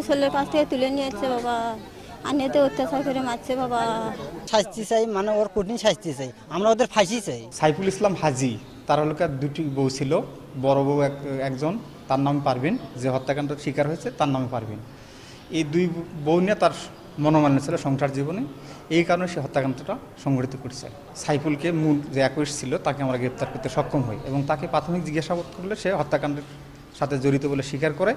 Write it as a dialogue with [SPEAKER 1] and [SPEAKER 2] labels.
[SPEAKER 1] ছেলের কাছ থেকে তুলে নিয়েছে বাবা, আনিতে অত্যাচার করে মারছে বাবা।
[SPEAKER 2] শাস্তি চাই, মানে ওর কঠিন শাস্তি চাই, আমরা ওদের ফাঁসি চাই।
[SPEAKER 3] সাইফুল ইসলাম হাজি, তার এলাকার দুটি বউ ছিল, বড় বউ একজন, তার নামে পারভিন, যে হত্যাকাণ্ডের শিকার হয়েছে তার নামে পারভিন। এই দুই বউ নিয়ে তার মনোমালিন্য ছিল সংসার জীবনে, এই কারণে সে হত্যাকাণ্ডটা সংঘটিত করেছে। সাইফুলকে মূল যে অ্যাকুইজ ছিল তাকে আমরা গ্রেপ্তার করতে সক্ষম হই এবং তাকে প্রাথমিক জিজ্ঞাসাবাদ করলে সে হত্যাকাণ্ডের সাথে জড়িত বলে স্বীকার করে।